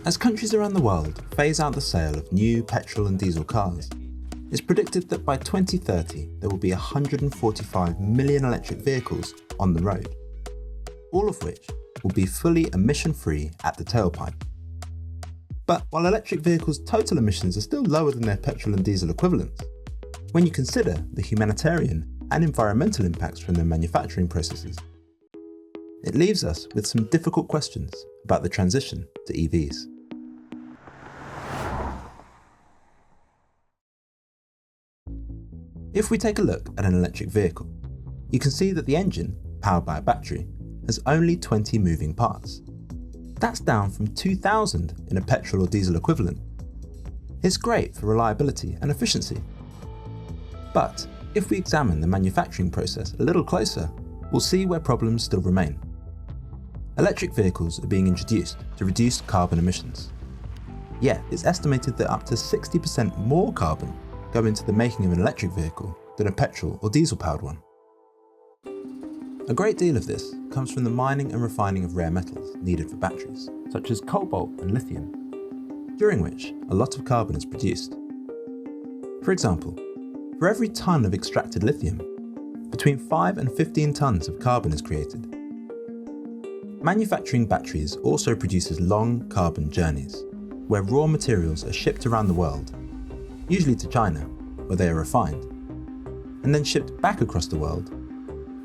As countries around the world phase out the sale of new petrol and diesel cars, it's predicted that by 2030 there will be 145 million electric vehicles on the road, all of which will be fully emission-free at the tailpipe. But while electric vehicles' total emissions are still lower than their petrol and diesel equivalents, when you consider the humanitarian and environmental impacts from their manufacturing processes, it leaves us with some difficult questions about the transition to EVs. If we take a look at an electric vehicle, you can see that the engine, powered by a battery, has only 20 moving parts. That's down from 2,000 in a petrol or diesel equivalent. It's great for reliability and efficiency. But if we examine the manufacturing process a little closer, we'll see where problems still remain. Electric vehicles are being introduced to reduce carbon emissions. Yet it's estimated that up to 60% more carbon go into the making of an electric vehicle than a petrol or diesel powered one. A great deal of this comes from the mining and refining of rare metals needed for batteries, such as cobalt and lithium, during which a lot of carbon is produced. For example, for every tonne of extracted lithium, between 5 and 15 tonnes of carbon is created. Manufacturing batteries also produces long carbon journeys, where raw materials are shipped around the world, usually to China, where they are refined, and then shipped back across the world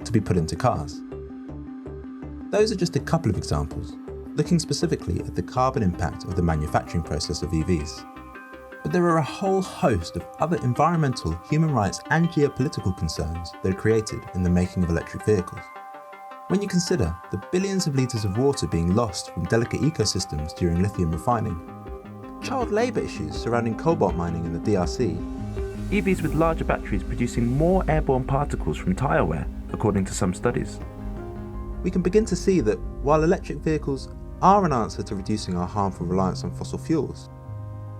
to be put into cars. Those are just a couple of examples, looking specifically at the carbon impact of the manufacturing process of EVs. But there are a whole host of other environmental, human rights and geopolitical concerns that are created in the making of electric vehicles. When you consider the billions of litres of water being lost from delicate ecosystems during lithium refining, child labour issues surrounding cobalt mining in the DRC, EVs with larger batteries producing more airborne particles from tyre wear, according to some studies, we can begin to see that while electric vehicles are an answer to reducing our harmful reliance on fossil fuels,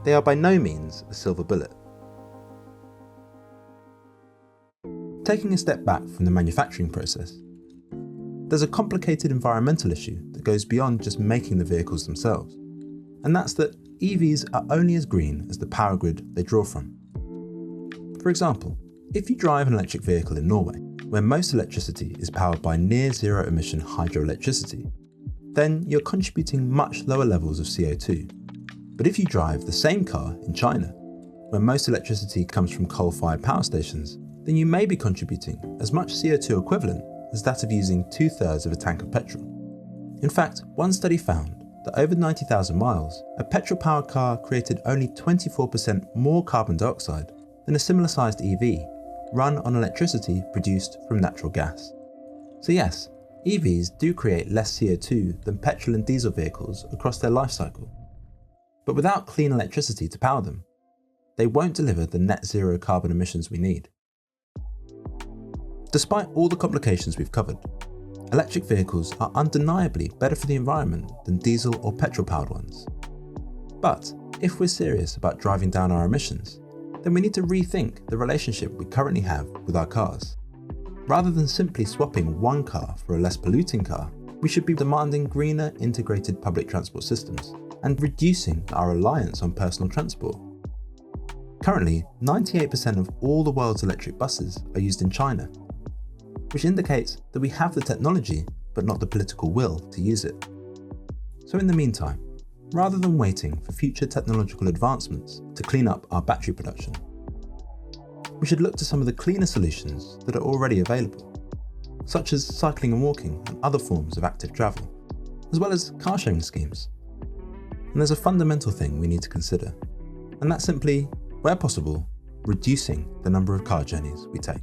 they are by no means a silver bullet. Taking a step back from the manufacturing process, there's a complicated environmental issue that goes beyond just making the vehicles themselves, and that's that EVs are only as green as the power grid they draw from. For example, if you drive an electric vehicle in Norway, where most electricity is powered by near zero emission hydroelectricity, then you're contributing much lower levels of CO2. But if you drive the same car in China, where most electricity comes from coal-fired power stations, then you may be contributing as much CO2 equivalent as that of using 2/3 of a tank of petrol. In fact, one study found that over 90,000 miles, a petrol-powered car created only 24% more carbon dioxide than a similar-sized EV run on electricity produced from natural gas. So yes, EVs do create less CO2 than petrol and diesel vehicles across their life cycle. But without clean electricity to power them, they won't deliver the net zero carbon emissions we need. Despite all the complications we've covered, electric vehicles are undeniably better for the environment than diesel or petrol-powered ones. But if we're serious about driving down our emissions, then we need to rethink the relationship we currently have with our cars. Rather than simply swapping one car for a less polluting car, we should be demanding greener integrated public transport systems and reducing our reliance on personal transport. Currently, 98% of all the world's electric buses are used in China, which indicates that we have the technology but not the political will to use it. So in the meantime, rather than waiting for future technological advancements to clean up our battery production, we should look to some of the cleaner solutions that are already available, such as cycling and walking and other forms of active travel, as well as car sharing schemes. And there's a fundamental thing we need to consider, and that's simply, where possible, reducing the number of car journeys we take.